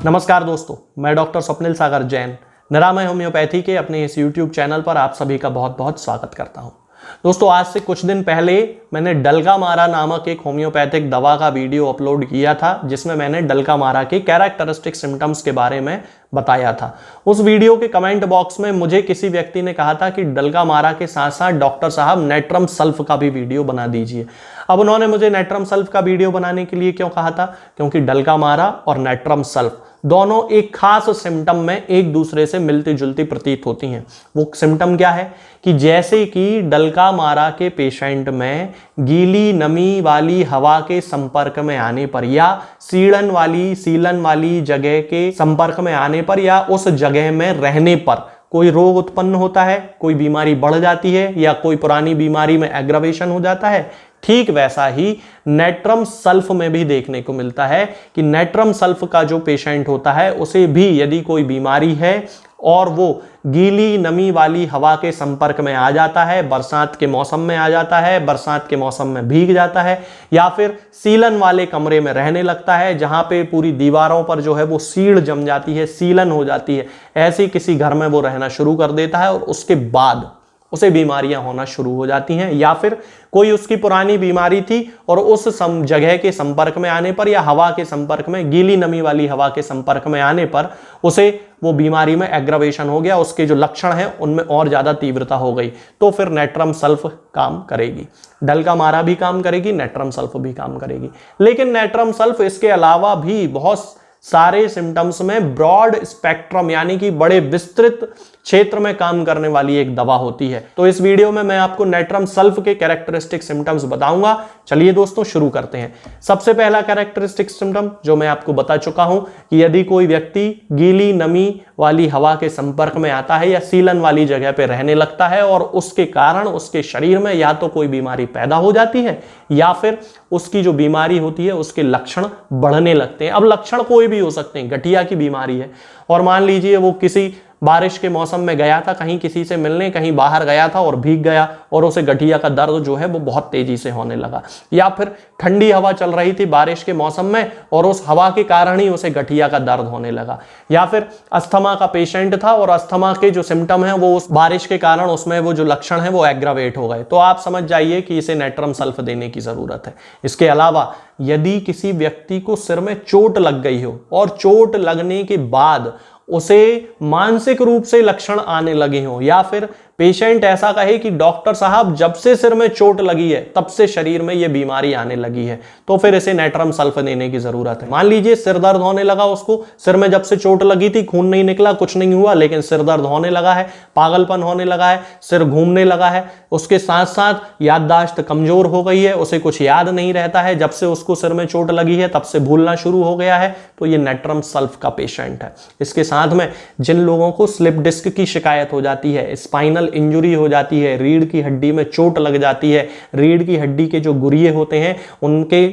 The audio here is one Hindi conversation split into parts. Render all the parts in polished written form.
नमस्कार दोस्तों, मैं डॉक्टर स्वप्निल सागर जैन निरामय होम्योपैथी के अपने इस YouTube चैनल पर आप सभी का बहुत बहुत स्वागत करता हूं। दोस्तों, आज से कुछ दिन पहले मैंने डलकामारा नामक एक होम्योपैथिक दवा का वीडियो अपलोड किया था, जिसमें मैंने डलकामारा के कैरेक्टरिस्टिक सिम्टम्स के बारे में बताया था। उस वीडियो के कमेंट बॉक्स में मुझे किसी व्यक्ति ने कहा था कि डलकामारा के साथ साथ डॉक्टर साहब नेट्रम सल्फ का भी वीडियो बना दीजिए। अब उन्होंने मुझे नेट्रम सल्फ का वीडियो बनाने के लिए क्यों कहा था? क्योंकि डलकामारा और नेट्रम सल्फ दोनों एक खास सिम्टम में एक दूसरे से मिलती जुलती प्रतीत होती हैं। वो सिम्टम क्या है कि जैसे कि डलकामारा के पेशेंट में गीली नमी वाली हवा के संपर्क में आने पर या सीलन वाली जगह के संपर्क में आने पर या उस जगह में रहने पर कोई रोग उत्पन्न होता है, कोई बीमारी बढ़ जाती है या कोई पुरानी बीमारी में एग्रावेशन हो जाता है। ठीक वैसा ही नेट्रम सल्फ में भी देखने को मिलता है कि नेट्रम सल्फ का जो पेशेंट होता है उसे भी यदि कोई बीमारी है और वो गीली नमी वाली हवा के संपर्क में आ जाता है, बरसात के मौसम में आ जाता है, बरसात के मौसम में भीग जाता है, या फिर सीलन वाले कमरे में रहने लगता है जहां पे पूरी दीवारों पर जो है वो सीड़ जम जाती है, सीलन हो जाती है, ऐसी किसी घर में वो रहना शुरू कर देता है और उसके बाद उसे बीमारियां होना शुरू हो जाती हैं, या फिर कोई उसकी पुरानी बीमारी थी और उस जगह के संपर्क में आने पर या हवा के संपर्क में, गीली नमी वाली हवा के संपर्क में आने पर उसे वो बीमारी में एग्रावेशन हो गया, उसके जो लक्षण हैं उनमें और ज्यादा तीव्रता हो गई, तो फिर नेट्रम सल्फ काम करेगी। डलकामारा भी काम करेगी, नेट्रम सल्फ भी काम करेगी। लेकिन नेट्रम सल्फ इसके अलावा भी बहुत सारे सिम्टम्स में ब्रॉड स्पेक्ट्रम यानी कि बड़े विस्तृत क्षेत्र में काम करने वाली एक दवा होती है। तो इस वीडियो में मैं आपको नेट्रम सल्फ के कैरेक्टरिस्टिक सिम्टम्स बताऊंगा। चलिए दोस्तों शुरू करते हैं। सबसे पहला कैरेक्टरिस्टिक सिम्टम जो मैं आपको बता चुका हूं कि यदि कोई व्यक्ति गीली नमी वाली हवा के संपर्क में आता है या सीलन वाली जगह पे रहने लगता है और उसके कारण उसके शरीर में या तो कोई बीमारी पैदा हो जाती है या फिर उसकी जो बीमारी होती है उसके लक्षण बढ़ने लगते हैं। अब लक्षण कोई भी हो सकते हैं। गठिया की बीमारी है और मान लीजिए वो किसी बारिश के मौसम में गया था, कहीं किसी से मिलने, कहीं बाहर गया था और भीग गया और उसे गठिया का दर्द जो है वो बहुत तेजी से होने लगा, या फिर ठंडी हवा चल रही थी बारिश के मौसम में और उस हवा के कारण ही उसे गठिया का दर्द होने लगा, या फिर अस्थमा का पेशेंट था और अस्थमा के जो सिम्टम है वो उस बारिश के कारण उसमें वो जो लक्षण है वो एग्रावेट हो गए, तो आप समझ जाइए कि इसे नेट्रम सल्फ देने की जरूरत है। इसके अलावा यदि किसी व्यक्ति को सिर में चोट लग गई हो और चोट लगने के बाद उसे मानसिक रूप से लक्षण आने लगे हों, या फिर पेशेंट ऐसा कहे कि डॉक्टर साहब जब से सिर में चोट लगी है तब से शरीर में ये बीमारी आने लगी है, तो फिर इसे नेट्रम सल्फ देने की जरूरत है। मान लीजिए सिर दर्द होने लगा, उसको सिर में जब से चोट लगी थी खून नहीं निकला, कुछ नहीं हुआ, लेकिन सिर दर्द होने लगा है, पागलपन होने लगा है, सिर घूमने लगा है, उसके साथ साथ याददाश्त कमजोर हो गई है, उसे कुछ याद नहीं रहता है, जब से उसको सिर में चोट लगी है तब से भूलना शुरू हो गया है, तो ये नेट्रम सल्फ का पेशेंट है। इसके साथ में जिन लोगों को स्लिप डिस्क की शिकायत हो जाती है, स्पाइनल इंजुरी हो जाती है, रीढ़ की हड्डी में चोट लग जाती है, रीढ़ की हड्डी के जो गुरिये होते हैं उनके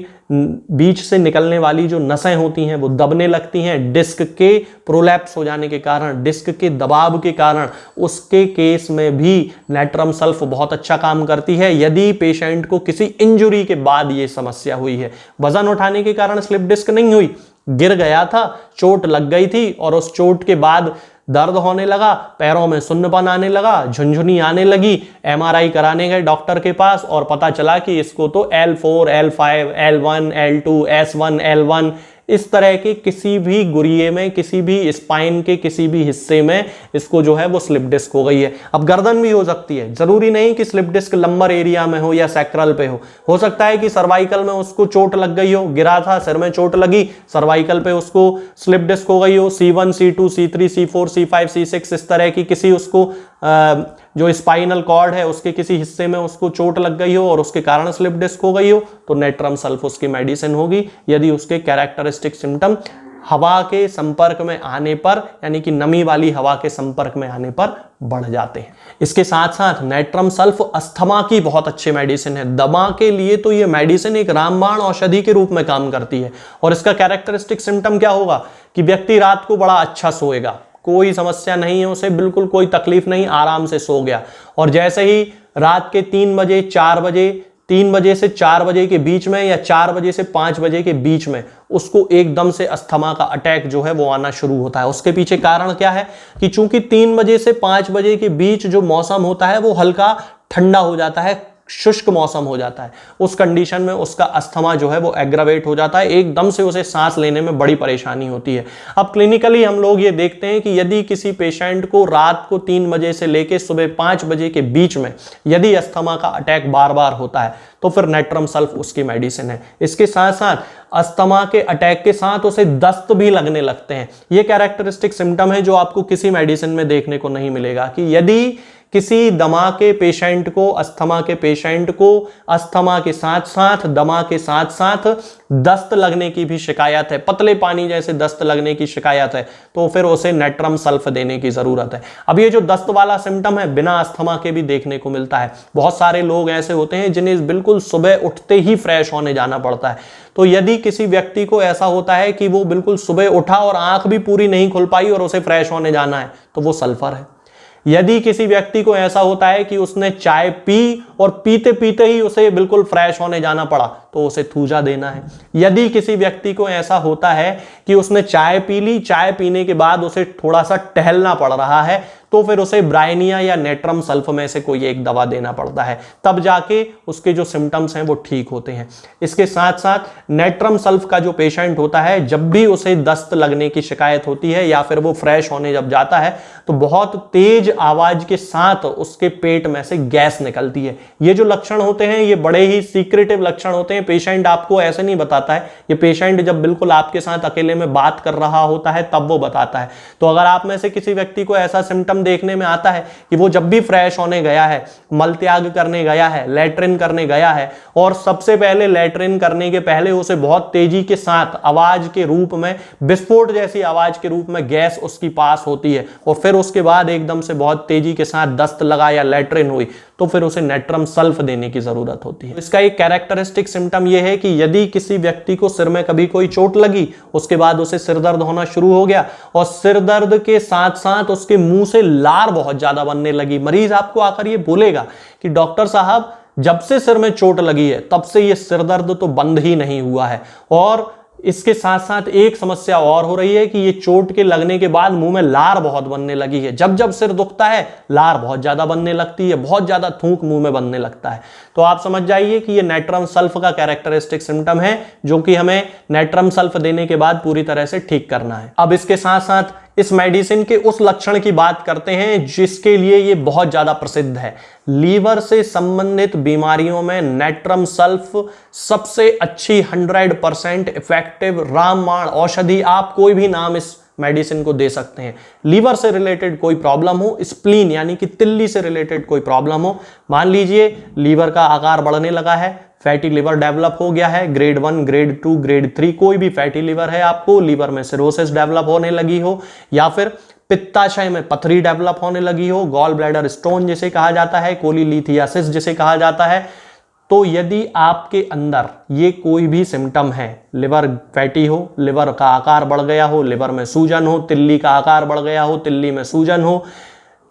बीच से निकलने वाली जो नसें होती हैं वो दबने लगती हैं, डिस्क के प्रोलैप्स हो जाने के कारण, डिस्क के दबाव के कारण, उसके केस में भी नेट्रम सल्फ बहुत अच्छा काम करती है। यदि पेशेंट को किसी इंजुरी के बाद ये समस्या हुई है, वजन उठाने के कारण स्लिप डिस्क नहीं हुई, गिर गया था, चोट लग गई थी और उस चोट के बाद दर्द होने लगा, पैरों में सुन्नपन आने लगा, झुनझुनी आने लगी, एमआरआई कराने गए डॉक्टर के पास और पता चला कि इसको तो L4, L5, L1, L2, S1, L1 इस तरह के किसी भी गुरिये में, किसी भी स्पाइन के किसी भी हिस्से में इसको जो है वो स्लिप डिस्क हो गई है। अब गर्दन भी हो सकती है, जरूरी नहीं कि स्लिप डिस्क लंबर एरिया में हो या सैक्रल पे हो सकता है कि सर्वाइकल में उसको चोट लग गई हो, गिरा था, सिर में चोट लगी, सर्वाइकल पे उसको स्लिप डिस्क हो गई हो, C1, C2, C3, C4, C5, C6 इस तरह की किसी उसको जो स्पाइनल कॉर्ड है उसके किसी हिस्से में उसको चोट लग गई हो और उसके कारण स्लिप डिस्क हो गई हो, तो नेट्रम सल्फ उसकी मेडिसिन होगी। यदि उसके कैरेक्टरिस्टिक सिम्टम हवा के संपर्क में आने पर यानी कि नमी वाली हवा के संपर्क में आने पर बढ़ जाते हैं। इसके साथ साथ नेट्रम सल्फ अस्थमा की बहुत अच्छी मेडिसिन है। दमा के लिए तो ये मेडिसिन एक रामबाण औषधि के रूप में काम करती है। और इसका कैरेक्टरिस्टिक सिम्टम क्या होगा कि व्यक्ति रात को बड़ा अच्छा सोएगा, कोई समस्या नहीं है उसे, बिल्कुल कोई तकलीफ नहीं, आराम से सो गया। और जैसे ही रात के 3 बजे 4 बजे 3 बजे से 4 बजे के बीच में या 4 बजे से 5 बजे के बीच में उसको एकदम से अस्थमा का अटैक जो है वो आना शुरू होता है। उसके पीछे कारण क्या है कि चूंकि 3 बजे से 5 बजे के बीच जो मौसम होता है वो हल्का ठंडा हो जाता है, शुष्क मौसम हो जाता है। उस कंडीशन में उसका अस्थमा जो है वो एग्रावेट हो जाता है, एकदम से उसे सांस लेने में बड़ी परेशानी होती है। अब क्लिनिकली हम लोग ये देखते हैं कि यदि किसी पेशेंट को रात को 3 बजे से लेकर सुबह 5 बजे के बीच में यदि अस्थमा का अटैक बार बार होता है तो फिर नेट्रम सल्फ उसकी मेडिसिन है। इसके साथ साथ अस्थमा के अटैक के साथ उसे दस्त भी लगने लगते हैं। ये कैरेक्टरिस्टिक सिम्टम है जो आपको किसी मेडिसिन में देखने को नहीं मिलेगा कि यदि किसी दमा के पेशेंट को, अस्थमा के पेशेंट को अस्थमा के साथ साथ, दमा के साथ साथ दस्त लगने की भी शिकायत है, पतले पानी जैसे दस्त लगने की शिकायत है, तो फिर उसे नेट्रम सल्फ देने की जरूरत है। अब ये जो दस्त वाला सिम्टम है बिना अस्थमा के भी देखने को मिलता है। बहुत सारे लोग ऐसे होते हैं जिन्हें बिल्कुल सुबह उठते ही फ्रेश होने जाना पड़ता है। तो यदि किसी व्यक्ति को ऐसा होता है कि वो बिल्कुल सुबह उठा और आंख भी पूरी नहीं खुल पाई और उसे फ्रेश होने जाना है, तो वो सल्फर है। यदि किसी व्यक्ति को ऐसा होता है कि उसने चाय पी और पीते पीते ही उसे बिल्कुल फ्रेश होने जाना पड़ा, तो उसे थूजा देना है। यदि किसी व्यक्ति को ऐसा होता है कि उसने चाय पी ली, चाय पीने के बाद उसे थोड़ा सा टहलना पड़ रहा है, तो फिर उसे ब्राइनिया या नेट्रम सल्फ में से कोई एक दवा देना पड़ता है, तब जाके उसके जो सिम्टम्स हैं वो ठीक होते हैं। इसके साथ साथ नेट्रम सल्फ का जो पेशेंट होता है, जब भी उसे दस्त लगने की शिकायत होती है या फिर वो फ्रेश होने जब जाता है तो बहुत तेज आवाज के साथ उसके पेट में से गैस निकलती है। ये जो लक्षण होते हैं ये बड़े ही सीक्रेटिव लक्षण होते हैं, पेशेंट आपको ऐसे नहीं बताता है। ये पेशेंट जब बिल्कुल आपके साथ अकेले में बात कर रहा होता है तब वो बताता है। तो अगर आप में से किसी व्यक्ति को ऐसा सिम्टम देखने में आता है कि वो जब भी फ्रेश होने गया है, मलत्याग करने गया है, लैट्रिन करने गया है और सबसे पहले लैट्रिन करने के पहले उसे बहुत तेजी के साथ आवाज के रूप में, विस्फोट जैसी आवाज के रूप में गैस उसकी पास होती है और फिर उसके बाद एकदम से बहुत तेजी के साथ दस्त लगा या लैट्रिन हुई, तो फिर उसे नेट्रम सल्फ देने की जरूरत होती है। इसका एक कैरेक्टरिस्टिक सिम्टम यह है कि यदि किसी व्यक्ति को सिर में कभी कोई चोट लगी, उसके बाद उसे सिर दर्द होना शुरू हो गया और सिर दर्द के साथ साथ उसके मुंह से लार बहुत ज्यादा बनने लगी, मरीज आपको आकर ये बोलेगा कि डॉक्टर साहब जब से सिर में चोट लगी है तब से ये सिर दर्द तो बंद ही नहीं हुआ है। और इसके साथ साथ एक समस्या और हो रही है कि ये चोट के लगने के बाद मुंह में लार बहुत बनने लगी है। जब जब सिर दुखता है लार बहुत ज्यादा बनने लगती है, बहुत ज्यादा थूक मुंह में बनने लगता है। तो आप समझ जाइए कि ये नेट्रम सल्फ का कैरेक्टरिस्टिक सिम्टम है जो कि हमें नेट्रम सल्फ देने के बाद पूरी तरह से ठीक करना है। अब इसके साथ साथ इस मेडिसिन के उस लक्षण की बात करते हैं जिसके लिए ये बहुत ज्यादा प्रसिद्ध है। लीवर से संबंधित बीमारियों में नेट्रम सल्फ सबसे अच्छी 100% इफेक्टिव रामबाण औषधि, आप कोई भी नाम इस मेडिसिन को दे सकते हैं। लीवर से रिलेटेड कोई प्रॉब्लम हो, स्प्लीन यानी कि तिल्ली से रिलेटेड कोई प्रॉब्लम हो, मान लीजिए लीवर का आकार बढ़ने लगा है, फैटी लिवर डेवलप हो गया है, ग्रेड 1, ग्रेड 2, ग्रेड 3 कोई भी फैटी लिवर है, आपको लीवर में सिरोसिस डेवलप होने लगी हो या फिर पित्ताशय में पथरी डेवलप होने लगी हो, गॉल ब्लैडर स्टोन जिसे कहा जाता है, कोलीलिथियासिस जिसे कहा जाता है, तो यदि आपके अंदर ये कोई भी सिम्टम है, लिवर फैटी हो, लिवर का आकार बढ़ गया हो, लिवर में सूजन हो, तिल्ली का आकार बढ़ गया हो, तिल्ली में सूजन हो,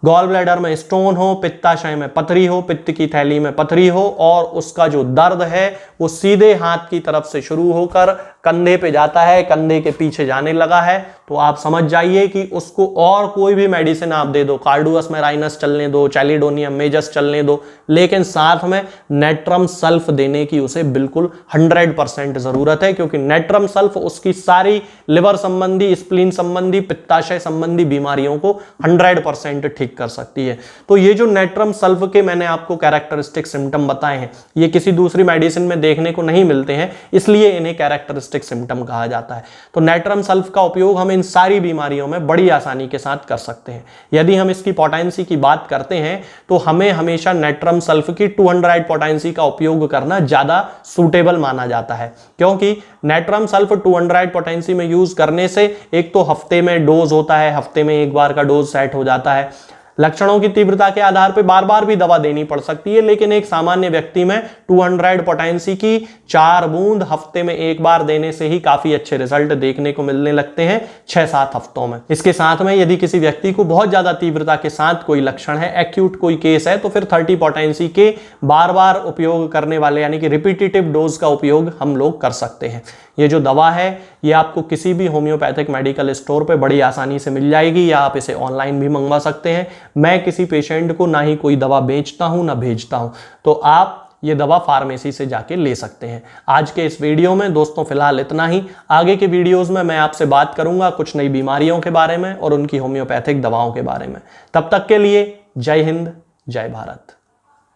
गॉल ब्लैडर में स्टोन हो, पित्ताशय में पथरी हो, पित्त की थैली में पथरी हो और उसका जो दर्द है वो सीधे हाथ की तरफ से शुरू होकर कंधे पे जाता है, कंधे के पीछे जाने लगा है, तो आप समझ जाइए कि उसको और कोई भी मेडिसिन आप दे दो, कार्डुअस मेराइनस चलने दो, चैलिडोनियम मेजस चलने दो, लेकिन साथ में नेट्रम सल्फ देने की उसे बिल्कुल 100% जरूरत है, क्योंकि नेट्रम सल्फ उसकी सारी लिवर संबंधी, स्प्लीन संबंधी, पित्ताशय संबंधी बीमारियों को 100% ठीक कर सकती है। तो ये जो नेट्रम सल्फ के मैंने आपको कैरेक्टरिस्टिक सिम्टम बताए हैं, ये किसी दूसरी मेडिसिन में देखने को नहीं मिलते हैं, इसलिए इन्हें कैरेक्टरिस्टिक सिम्टम कहा जाता है। तो नेट्रम सल्फ का उपयोग हम इन सारी बीमारियों में बड़ी आसानी के साथ कर सकते हैं। यदि हम इसकी पोटेंसी की बात करते हैं तो हमें हमेशा नेट्रम सल्फ की 200 पोटेंसी का उपयोग करना ज्यादा सूटेबल माना जाता है, क्योंकि नेट्रम सल्फ 200 पोटेंसी में यूज करने से एक तो हफ्ते में डोज होता है, हफ्ते में एक बार का डोज सेट हो जाता है, लक्षणों की तीव्रता के आधार पर बार बार भी दवा देनी पड़ सकती है, लेकिन एक सामान्य व्यक्ति में 200 पोटेंसी की 4 बूंद हफ्ते में एक बार देने से ही काफी अच्छे रिजल्ट देखने को मिलने लगते हैं 6-7 हफ्तों में। इसके साथ में यदि किसी व्यक्ति को बहुत ज्यादा तीव्रता के साथ कोई लक्षण है, एक्यूट कोई केस है, तो फिर 30 पोटेंसी के बार बार उपयोग करने वाले यानी कि रिपीटेटिव डोज का उपयोग हम लोग कर सकते हैं। ये जो दवा है ये आपको किसी भी होम्योपैथिक मेडिकल स्टोर पे बड़ी आसानी से मिल जाएगी, या आप इसे ऑनलाइन भी मंगवा सकते हैं। मैं किसी पेशेंट को ना ही कोई दवा बेचता हूं ना भेजता हूं, तो आप ये दवा फार्मेसी से जाके ले सकते हैं। आज के इस वीडियो में दोस्तों फिलहाल इतना ही। आगे के वीडियोस में मैं आपसे बात करूंगा कुछ नई बीमारियों के बारे में और उनकी होम्योपैथिक दवाओं के बारे में। तब तक के लिए जय हिंद, जय भारत।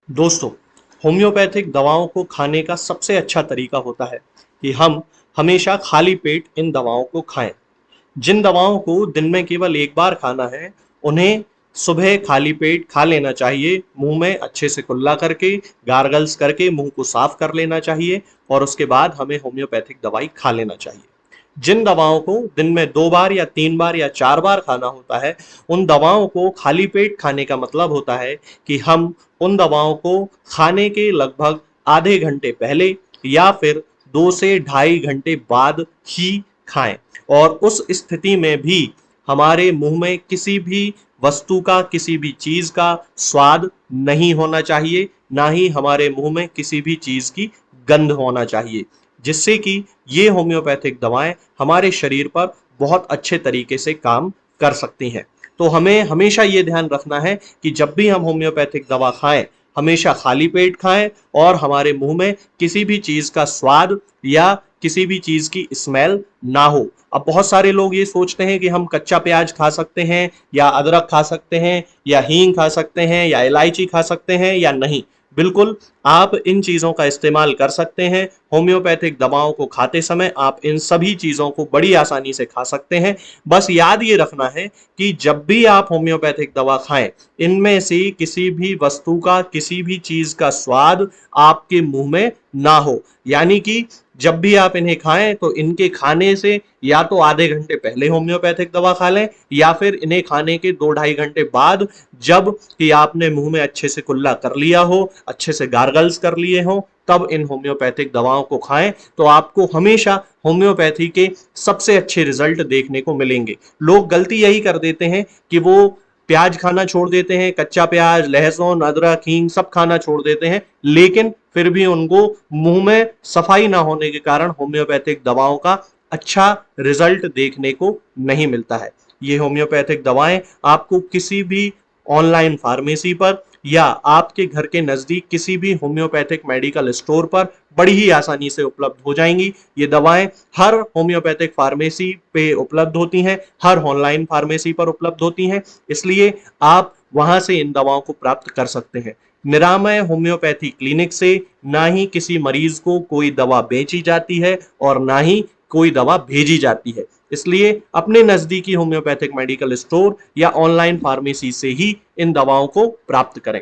दोस्तों, होम्योपैथिक दवाओं को खाने का सबसे अच्छा तरीका होता है कि हम हमेशा खाली पेट इन दवाओं को खाएं। जिन दवाओं को दिन में केवल एक बार खाना है, उन्हें सुबह खाली पेट खा लेना चाहिए। मुंह में अच्छे से कुल्ला करके, गार्गल्स करके मुंह को साफ कर लेना चाहिए और उसके बाद हमें होम्योपैथिक दवाई खा लेना चाहिए। जिन दवाओं को दिन में 2 बार या 3 बार या 4 बार खाना होता है, उन दवाओं को खाली पेट खाने का मतलब होता है कि हम उन दवाओं को खाने के लगभग आधे घंटे पहले या फिर 2 से ढाई घंटे बाद ही खाएं, और उस स्थिति में भी हमारे मुंह में किसी भी वस्तु का, किसी भी चीज का स्वाद नहीं होना चाहिए, ना ही हमारे मुंह में किसी भी चीज की गंध होना चाहिए, जिससे कि ये होम्योपैथिक दवाएं हमारे शरीर पर बहुत अच्छे तरीके से काम कर सकती हैं। तो हमें हमेशा ये ध्यान रखना है कि जब भी हम होम्योपैथिक दवा खाएं, हमेशा खाली पेट खाएं और हमारे मुंह में किसी भी चीज का स्वाद या किसी भी चीज की स्मेल ना हो। अब बहुत सारे लोग ये सोचते हैं कि हम कच्चा प्याज खा सकते हैं, या अदरक खा सकते हैं, या हींग खा सकते हैं, या इलायची खा सकते हैं, या नहीं। बिल्कुल, आप इन चीजों का इस्तेमाल कर सकते हैं। होम्योपैथिक दवाओं को खाते समय आप इन सभी चीजों को बड़ी आसानी से खा सकते हैं। बस याद ये रखना है कि जब भी आप होम्योपैथिक दवा खाएं, इनमें से किसी भी वस्तु का, किसी भी चीज का स्वाद आपके मुंह में ना हो। यानी कि जब भी आप इन्हें खाएं तो इनके खाने से या तो आधे घंटे पहले होम्योपैथिक दवा खा लें, या फिर इन्हें खाने के 2-2.5 घंटे बाद, जब कि आपने मुंह में अच्छे से कुल्ला कर लिया हो, अच्छे से गार्गल्स कर लिए हो, तब इन होम्योपैथिक दवाओं को खाएं। तो आपको हमेशा होम्योपैथी के सबसे अच्छे रिजल्ट देखने को मिलेंगे। लोग गलती यही कर देते हैं कि वो प्याज खाना छोड़ देते हैं, कच्चा प्याज, लहसुन, अदरक, हींग सब खाना छोड़ देते हैं, लेकिन फिर भी उनको मुंह में सफाई ना होने के कारण होम्योपैथिक दवाओं का अच्छा रिजल्ट देखने को नहीं मिलता है। ये होम्योपैथिक दवाएं आपको किसी भी ऑनलाइन फार्मेसी पर या आपके घर के नजदीक किसी भी होम्योपैथिक मेडिकल स्टोर पर बड़ी ही आसानी से उपलब्ध हो जाएंगी। ये दवाएं हर होम्योपैथिक फार्मेसी पे उपलब्ध होती हैं, हर ऑनलाइन फार्मेसी पर उपलब्ध होती हैं, इसलिए आप वहां से इन दवाओं को प्राप्त कर सकते हैं। निरामय होम्योपैथी क्लिनिक से ना ही किसी मरीज को कोई दवा बेची जाती है और ना ही कोई दवा भेजी जाती है, इसलिए अपने नजदीकी होम्योपैथिक मेडिकल स्टोर या ऑनलाइन फार्मेसी से ही इन दवाओं को प्राप्त करें।